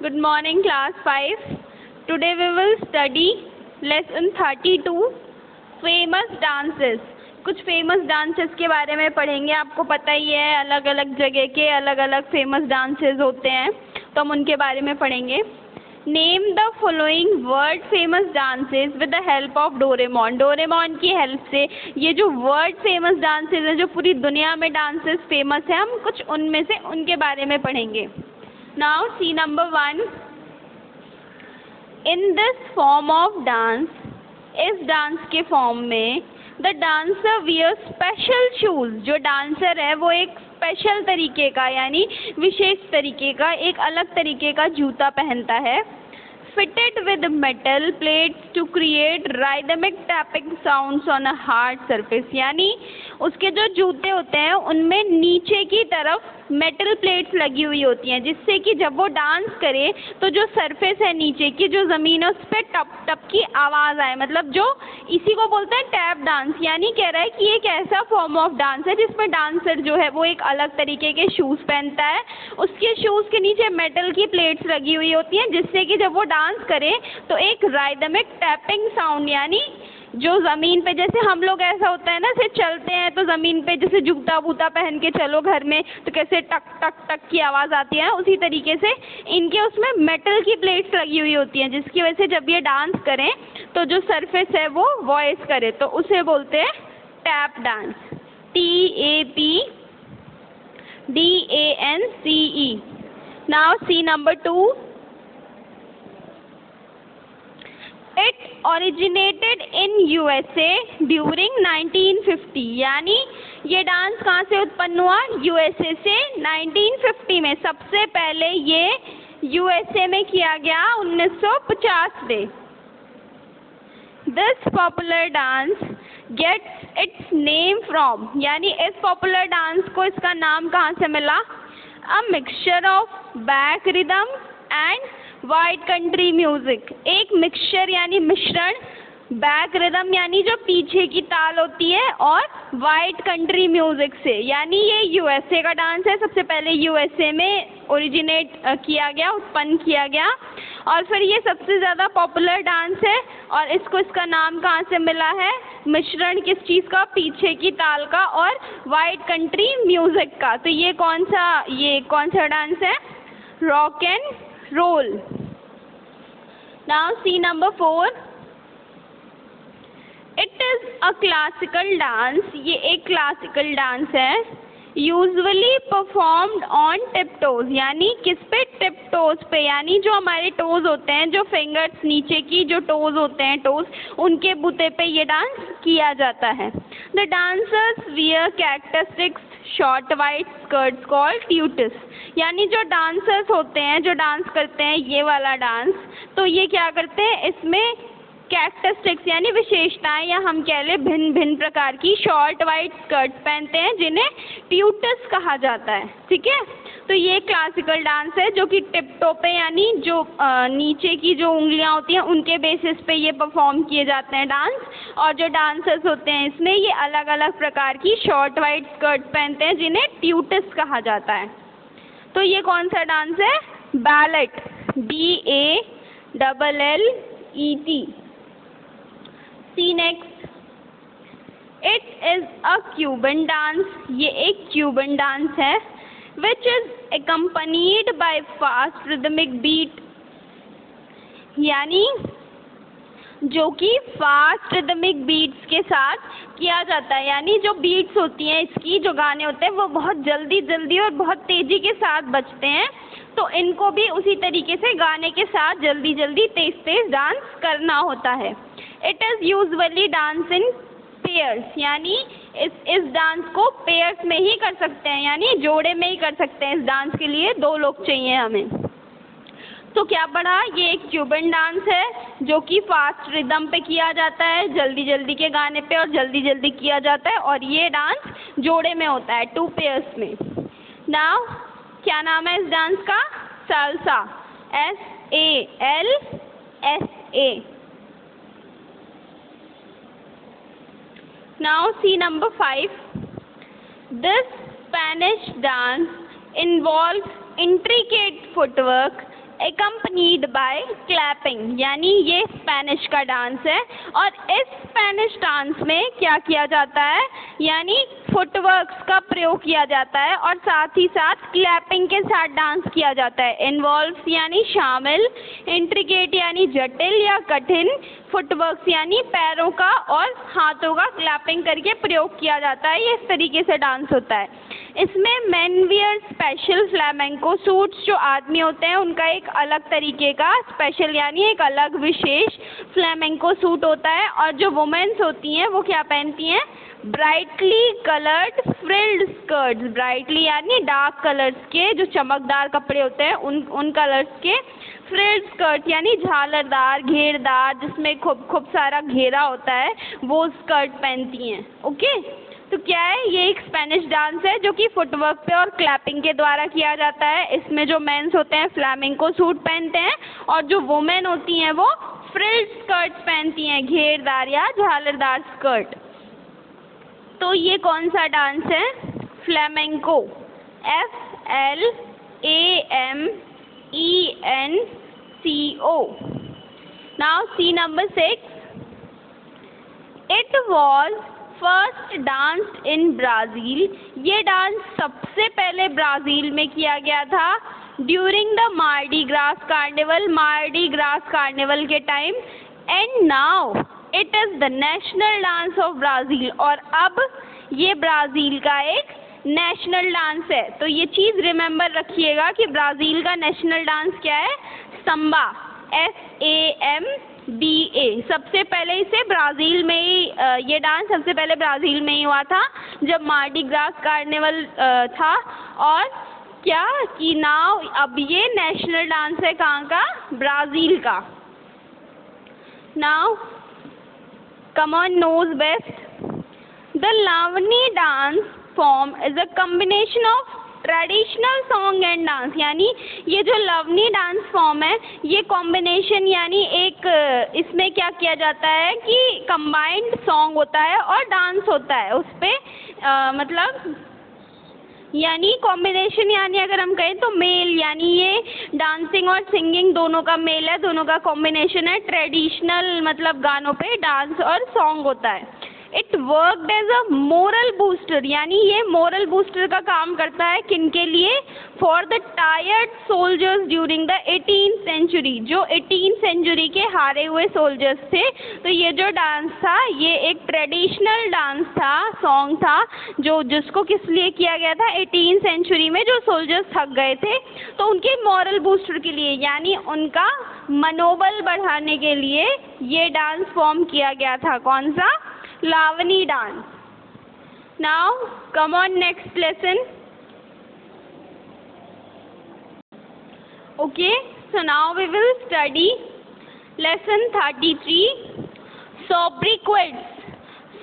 Good morning, class 5. Today we will study lesson 32 famous dances. कुछ famous dances के बारे में पढ़ेंगे. आपको पता ही है अलग अलग जगह के अलग अलग फेमस डांसेस होते हैं, तो हम उनके बारे में पढ़ेंगे. Name the following world famous dances with the help of Doraemon. Doraemon की हेल्प से ये जो वर्ल्ड फेमस डांसेस हैं, जो पूरी दुनिया में डांसेस फेमस हैं, हम कुछ उनमें से उनके बारे में पढ़ेंगे. Now see number 1. In this form of dance, इस डांस के फॉर्म में the dancer wears special shoes. जो डांसर है वो एक स्पेशल तरीके का यानी विशेष तरीके का एक अलग तरीके का जूता पहनता है. Fitted with metal plates to create rhythmic tapping sounds on a hard surface. यानी उसके जो जूते होते हैं उनमें नीचे की तरफ मेटल प्लेट्स लगी हुई होती हैं, जिससे कि जब वो डांस करे तो जो सरफेस है नीचे की जो ज़मीन है उस पर टप टप की आवाज़ आए. मतलब जो इसी को बोलते हैं टैप डांस. यानी कह रहा है कि एक ऐसा फॉर्म ऑफ डांस है जिसमें डांसर जो है वो एक अलग तरीके के शूज़ पहनता है. उसके शूज़ के नीचे मेटल की प्लेट्स लगी हुई होती हैं, जिससे कि जब वो डांस करे तो एक राइदमिक टैपिंग साउंड यानी जो ज़मीन पे जैसे हम लोग ऐसा होता है ना, से चलते हैं तो ज़मीन पे जैसे जूता बूता पहन के चलो घर में तो कैसे टक टक टक की आवाज़ आती है, उसी तरीके से इनके उसमें मेटल की प्लेट्स लगी हुई होती हैं, जिसकी वजह से जब ये डांस करें तो जो सरफेस है वो वॉइस करे, तो उसे बोलते हैं tap dance. TAPDANCE. Now see number 2. It originated in USA during 1950. यानी ये डांस कहाँ से उत्पन्न हुआ? USA से 1950 में. सबसे पहले ये USA में किया गया 1950 में. This popular dance gets its name from. यानी इस पॉपुलर डांस को इसका नाम कहाँ से मिला? A mixture of back rhythm and white country music. एक मिक्सचर यानी मिश्रण, बैक रिदम यानी जो पीछे की ताल होती है, और वाइट कंट्री म्यूजिक से. यानी ये यूएसए का डांस है. सबसे पहले यूएसए में ओरिजिनेट किया गया, उत्पन्न किया गया, और फिर ये सबसे ज़्यादा पॉपुलर डांस है. और इसको इसका नाम कहाँ से मिला है? मिश्रण किस चीज़ का? पीछे की ताल का और वाइट कंट्री म्यूजिक का. तो ये कौन सा डांस है? Rock and roll. Now see number 4. It is a classical dance. ये एक क्लासिकल डांस है. Usually performed on tiptoes. यानी किस पे? टिपटोज पे. यानी जो हमारे टोज होते हैं, जो फिंगर्स नीचे की जो टोज होते हैं, टोज, उनके बूते पे ये डांस किया जाता है. The dancers wear characteristics short white skirts called tutus. यानी जो डांसर्स होते हैं, जो डांस करते हैं ये वाला डांस, तो ये क्या करते हैं, इसमें कैरेक्टरिस्टिक्स यानी विशेषताएं, या हम कह लें भिन्न भिन्न प्रकार की शॉर्ट वाइट स्कर्ट्स पहनते हैं, जिन्हें ट्यूटिस कहा जाता है. ठीक है. तो ये क्लासिकल डांस है जो कि टिपटो पे यानी जो नीचे की जो उंगलियां होती हैं उनके बेसिस पे ये परफॉर्म किए जाते हैं डांस. और जो डांसर्स होते हैं इसमें ये अलग अलग प्रकार की शॉर्ट वाइट स्कर्ट्स पहनते हैं, जिन्हें ट्यूटिस कहा जाता है. तो ये कौन सा डांस है? Ballet. BALLET. See next. It is a Cuban dance. ये एक क्यूबन डांस है. which is accompanied by fast rhythmic beat. यानी जो कि फास्ट रिदमिक बीट्स के साथ किया जाता है. यानी जो बीट्स होती हैं इसकी, जो गाने होते हैं वो बहुत जल्दी जल्दी और बहुत तेज़ी के साथ बजते हैं, तो इनको भी उसी तरीके से गाने के साथ जल्दी जल्दी तेज़ तेज़ डांस करना होता है. It is usually dance in pairs. यानी इस डांस को पेयर्स में ही कर सकते हैं, यानी जोड़े में ही कर सकते हैं. इस डांस के लिए 2 लोग चाहिए हमें. तो क्या पढ़ा? ये एक क्यूबन डांस है जो कि फास्ट रिदम पे किया जाता है, जल्दी जल्दी के गाने पे, और जल्दी जल्दी किया जाता है, और ये डांस जोड़े में होता है, 2 पेयर्स में. नाउ क्या नाम है इस डांस का? Salsa. SALSA. Now see number 5. This Spanish dance involves intricate footwork accompanied by clapping, यानी ये स्पेनिश का डांस है। और इस स्पेनिश डांस में क्या किया जाता है, यानी फुटवर्क्स का प्रयोग किया जाता है और साथ ही साथ क्लैपिंग के साथ डांस किया जाता है। इन्वॉल्व्स यानी शामिल, इंट्रिकेट यानी जटिल या कठिन, फुटवर्क्स यानी पैरों का और हाथों का क्लैपिंग करके प्रयोग किया जाता है। ये इस तरीके से डांस होता है। इसमें main wear special flamenco suits, जो आदमी होते हैं उनका एक अलग तरीके का स्पेशल यानी एक अलग विशेष फ्लैमेंको सूट होता है। और जो वुमेन्स होती हैं वो क्या पहनती हैं, brightly coloured frilled skirts, brightly यानी डार्क कलर्स के जो चमकदार कपड़े होते हैं उन कलर्स के, फ्रिल्ड स्कर्ट यानी झालरदार घेरदार जिसमें खूब सारा घेरा होता है, वो स्कर्ट पहनती हैं। ओके, तो क्या है, ये एक स्पेनिश डांस है जो कि फुटवर्क पे और क्लैपिंग के द्वारा किया जाता है। इसमें जो मेंस होते हैं फ्लैमेंको सूट पहनते हैं और जो वुमेन होती हैं वो फ्रिल्ड स्कर्ट पहनती हैं, घेरदार या झालरदार स्कर्ट। तो ये कौन सा डांस है, flamenco, FLAMENCO। Now see number 6, it was first dance in Brazil. ये डांस सबसे पहले ब्राज़ील में किया गया था during the Mardi Gras carnival, Mardi Gras carnival के time. And now it is the national dance of Brazil, और अब ये ब्राज़ील का एक नेशनल डांस है। तो ये चीज़ रिमेंबर रखिएगा कि ब्राज़ील का नेशनल डांस क्या है, संबा, SAMBA। सबसे पहले इसे ब्राज़ील में ही ये डांस सबसे पहले ब्राज़ील में ही हुआ था जब मार्डी ग्रास कार्निवल था। और क्या कि नाउ अब ये नेशनल डांस है कहाँ का, ब्राज़ील का। Now come on knows best, the Lavani dance form is a combination of traditional song and dance, यानी ये जो लवनी डांस फॉर्म है ये कॉम्बिनेशन यानी एक इसमें क्या किया जाता है कि कंबाइंड सॉन्ग होता है और डांस होता है उस पर, मतलब यानी कॉम्बिनेशन, यानी अगर हम कहें तो मेल, यानी ये डांसिंग और सिंगिंग दोनों का मेल है, दोनों का कॉम्बिनेशन है। ट्रेडिशनल मतलब गानों पे डांस और सॉन्ग होता है। It worked as a moral booster, यानी ये मोरल बूस्टर का काम करता है किनके लिए, for the tired soldiers during the 18th century, जो 18th सेंचुरी के हारे हुए सोल्जर्स थे। तो ये जो डांस था ये एक ट्रेडिशनल डांस था, सॉन्ग था, जो जिसको किस लिए किया गया था, 18th सेंचुरी में जो सोल्जर्स थक गए थे तो उनके मॉरल बूस्टर के लिए, यानी उनका मनोबल बढ़ाने के लिए ये डांस फॉर्म किया गया था। कौन सा, Lavani dance. Now come on next lesson. Okay, so now we will study lesson 33, sobriquets.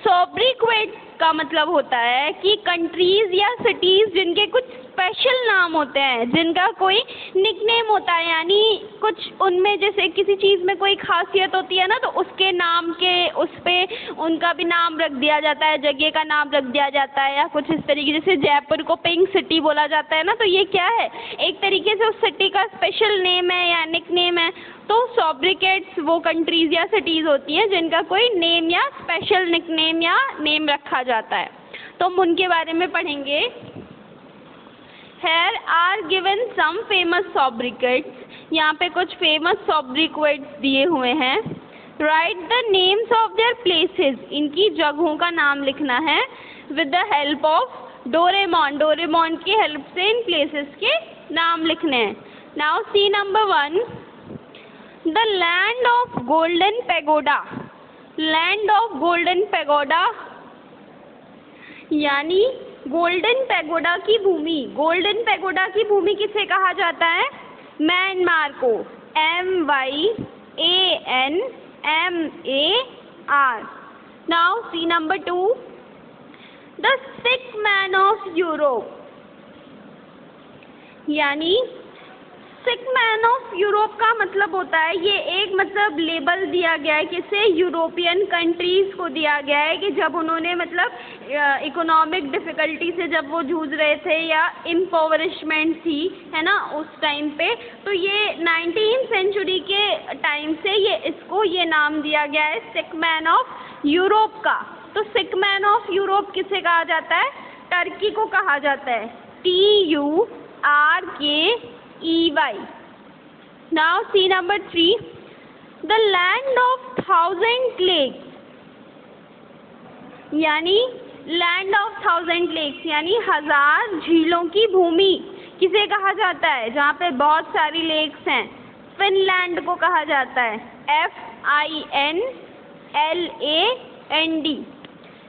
sobriquets का मतलब होता है कि कंट्रीज या सिटीज़ जिनके कुछ स्पेशल नाम होते हैं, जिनका कोई निकनेम होता है, यानी कुछ उनमें जैसे किसी चीज़ में कोई खासियत होती है ना, तो उसके नाम के उस पर उनका भी नाम रख दिया जाता है, जगह का नाम रख दिया जाता है, या कुछ इस तरीके, जैसे जयपुर को पिंक सिटी बोला जाता है ना, तो ये क्या है, एक तरीके से उस सिटी का स्पेशल नेम है या निकनेम है। तो सोब्रिकेट्स वो कंट्रीज़ या सिटीज़ होती हैं जिनका कोई नेम या स्पेशल निकनेम या नेम रखा जाता है। तो हम उनके बारे में पढ़ेंगे। Here are given some famous sobriquets. यहाँ पे कुछ फेमस sobriquets दिए हुए हैं। Write the names of their places. इनकी जगहों का नाम लिखना है with the help of Doraemon, Doraemon की हेल्प से इन प्लेसेस के नाम लिखने हैं। Now see number 1, the land of golden pagoda. land of golden pagoda यानी गोल्डन पैगोडा की भूमि। गोल्डन पैगोडा की भूमि किसे कहा जाता है, म्यांमार को, MYANMAR। Now see number 2, the sick man of Europe, यानी sick man man of Europe का मतलब होता है, ये एक मतलब लेबल दिया गया है किसे, यूरोपियन कंट्रीज़ को दिया गया है कि जब उन्होंने मतलब इकोनॉमिक डिफ़िकल्टी से जब वो जूझ रहे थे या इम्पोवरिशमेंट थी, है ना, उस टाइम पे, तो ये 19वीं सेंचुरी के टाइम से इसको ये नाम दिया गया है सिक मैन ऑफ यूरोप का। तो सिक मैन ऑफ यूरोप किसे कहा जाता है, टर्की को कहा जाता है, TURKEY। Now see number 3, the land of 1000 lakes, यानी लैंड ऑफ 1000 लेक्स यानी 1000 झीलों की भूमि किसे कहा जाता है, जहाँ पे बहुत सारी लेक्स हैं, फिनलैंड को कहा जाता है, FINLAND।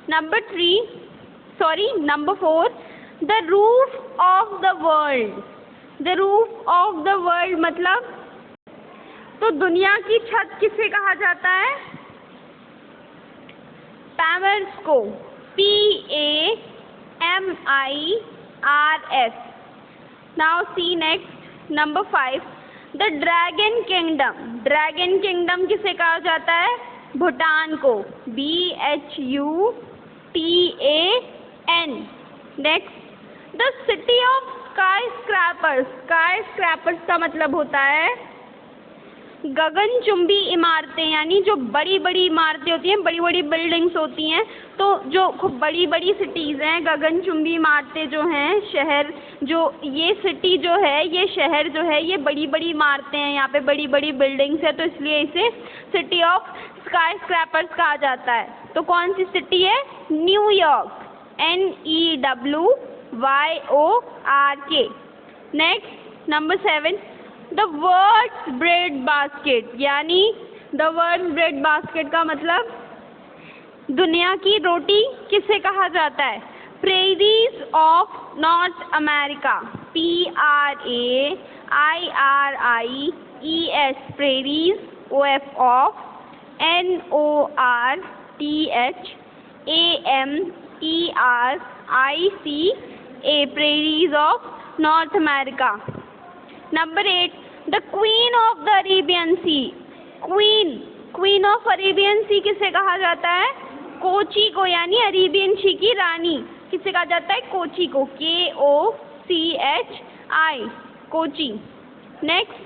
Number 4, the roof of the world. The roof of the world मतलब, तो दुनिया की छत किसे कहा जाता है, पैमर्स को, PAMIRS। Now see next, number 5, the dragon kingdom. Dragon kingdom किसे कहा जाता है, भूटान को, BHUTAN। Next, the city of sky scrapers. Sky scrapers का मतलब होता है गगनचुंबी इमारतें, यानी जो बड़ी बड़ी इमारतें होती हैं, बड़ी बड़ी बिल्डिंग्स होती हैं, तो जो खूब बड़ी बड़ी सिटीज़ हैं, गगनचुंबी इमारतें जो हैं, शहर जो ये सिटी जो है, ये शहर जो है, ये बड़ी बड़ी इमारतें हैं, यहाँ पे बड़ी बड़ी बिल्डिंग्स है, तो इसलिए इसे सिटी ऑफ स्काई स्क्रैपर्स कहा जाता है। तो कौन सी सिटी है, New York, NEWYORK। Next, number 7, the world's bread basket, यानी द वर्ल्ड्स ब्रेड बास्केट का मतलब दुनिया की रोटी किसे कहा जाता है, prairies of North America, PRAIRIES, prairies, OF of, NORTHAMERICA, prairies of North America. Number 8, the queen of the Arabian sea. Queen of Arabian sea किसे कहा जाता है, कोची को, यानी अरेबियन सी की रानी किसे कहा जाता है, कोची को, KOCHI, कोची। नेक्स्ट,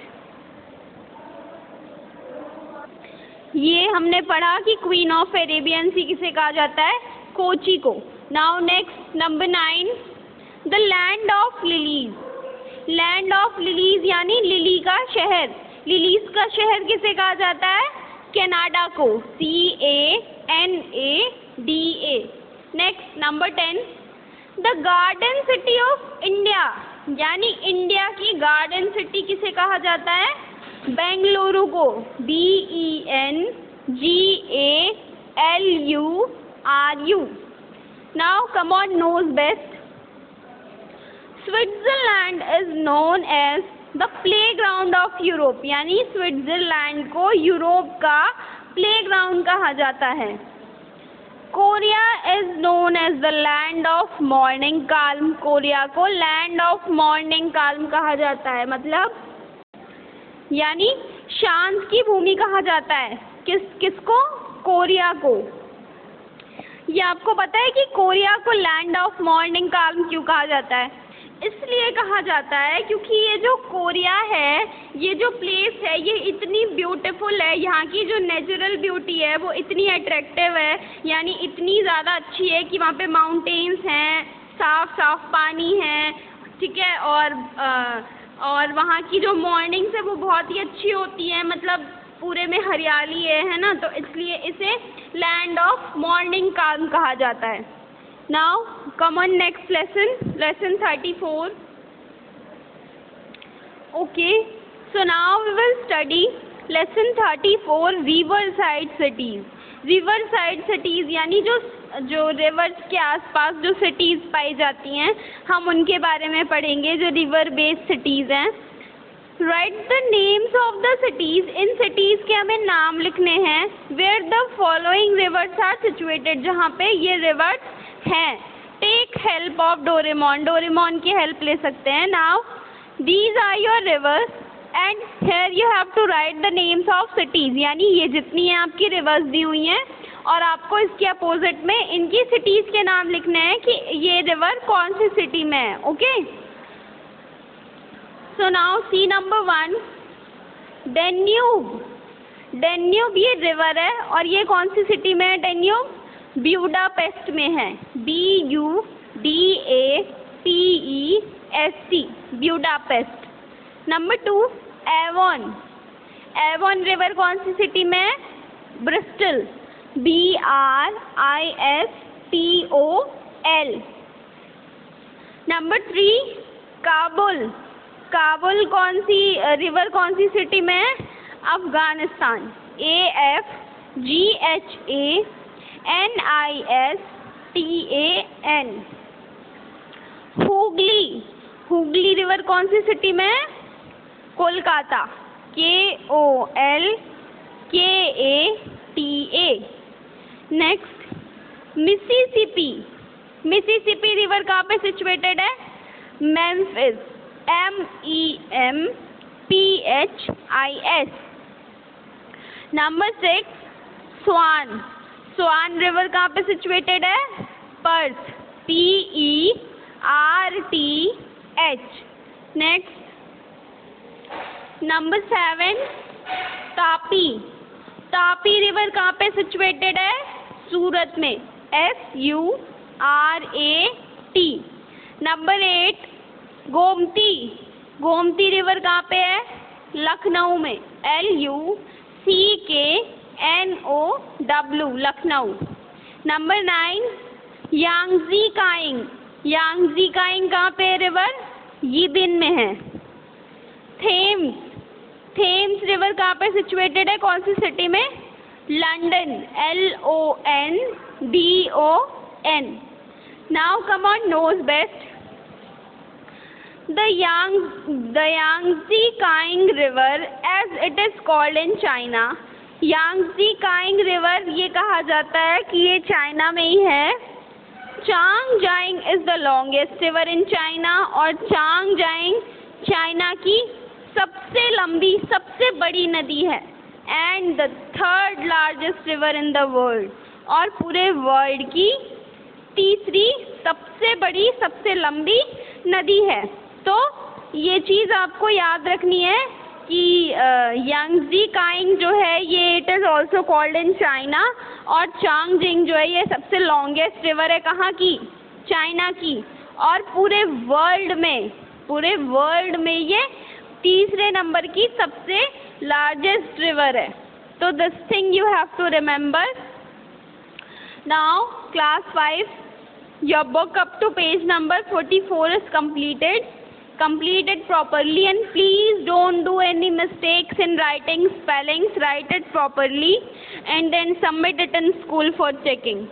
ये हमने पढ़ा कि क्वीन ऑफ अरेबियन सी किसे कहा जाता है, कोची को। Now next, number 9, the land of lilies. Land of lilies यानी लिली का शहर। लिलीज का शहर किसे कहा जाता है, कनाडा को, CANADA। Next, number 10, the garden city of India, यानी इंडिया की गार्डन सिटी किसे कहा जाता है, बेंगलुरु को, BENGALURU। Now come on, knows best. Switzerland is known as the playground of Europe, यानी स्विट्जरलैंड को यूरोप का प्लेग्राउंड कहा जाता है। Korea is known as the land of morning calm. Korea को लैंड ऑफ मॉर्निंग काल्म कहा जाता है, मतलब यानी शांत की भूमि कहा जाता है। किसको, कोरिया को। ये आपको पता है कि कोरिया को लैंड ऑफ मॉर्निंग काल्म क्यों कहा जाता है, इसलिए कहा जाता है क्योंकि ये जो कोरिया है, ये जो प्लेस है, ये इतनी ब्यूटीफुल है, यहाँ की जो नेचुरल ब्यूटी है वो इतनी अट्रैक्टिव है, यानी इतनी ज़्यादा अच्छी है कि वहाँ पे माउंटेन्स हैं, साफ साफ पानी है, ठीक है, और वहाँ की जो मॉर्निंग्स है वो बहुत ही अच्छी होती है, मतलब पूरे में हरियाली है ना, तो इसलिए इसे लैंड ऑफ मॉर्निंग काल्म कहा जाता है। Now come on, next lesson 34. Okay, so now we will study lesson 34, riverside cities. riverside cities यानी जो रिवर्स के आसपास जो सिटीज़ पाई जाती हैं, हम उनके बारे में पढ़ेंगे, जो रिवर बेस्ड सिटीज़ हैं। Write the names of the cities. इन सिटीज़ के हमें नाम लिखने हैं। Where the following rivers are situated, जहाँ पे ये रिवर्स हैं। Take help of Doraemon. Doraemon की हेल्प ले सकते हैं। Now these are your rivers. And here you have to write the names of cities, यानी ये जितनी हैं आपकी रिवर्स दी हुई हैं और आपको इसके अपोजिट में इनकी सिटीज़ के नाम लिखने हैं कि ये रिवर कौन सी सिटी में है. Okay, so now see number 1, Danube. Danube ये रिवर है और ये कौन सी सिटी में है? डेन्यूब ब्यूडापेस्ट में है. BUDAPEST, Budapest. Number 2, Avon. Avon river कौन सी सिटी में है? Bristol, BRISTOL. Number 3, Kabul. Kabul कौन सी रिवर कौन सी सिटी में है? अफगानिस्तान, AFGHANISTAN. हुगली. हुगली रिवर कौन सी सिटी में है? Kolkata, KOLKATA. Next, Mississippi. Mississippi river कहाँ पे सिचुएटेड है? Memphis, MEMPHIS. नंबर 6, स्वान. स्वान रिवर कहाँ पे सिचुएटेड है? Perth, PERTH. Next, number 7, Tapi. Tapi river कहाँ पे सिचुएटेड है? सूरत में, SURAT. Number 8, Gomti. Gomti river कहाँ पे है? लखनऊ में, LUCKNOW, Lucknow. Number 9, Yangtze cawing. Yangtze cawing कहाँ पे है रिवर? यिबिन में है. थेम्स. थेम्स रिवर कहाँ पे सिचुएटेड है? कौन सी सिटी में? London, LONDON. Now come on, knows best. The Yangtze Kiang River, as it is called in China. Yangtze Kiang River ये कहा जाता है कि ये चाइना में ही है. Changjiang is the longest river in China और Changjiang चाइना की सबसे लंबी, सबसे बड़ी नदी है. And the third largest river in the world, और पूरे वर्ल्ड की तीसरी सबसे बड़ी, सबसे लंबी नदी है. तो ये चीज़ आपको याद रखनी है कि यांगजी काइंग जो है ये it is also called in China और चांगजिंग जो है ये सबसे लॉन्गेस्ट रिवर है. कहाँ की? चाइना की. और पूरे वर्ल्ड में ये तीसरे नंबर की सबसे लार्जेस्ट रिवर है. तो this thing you have to remember. Now class 5, your book up to page number 44 is completed. Complete it properly and please don't do any mistakes in writing spellings. Write it properly and then submit it in school for checking.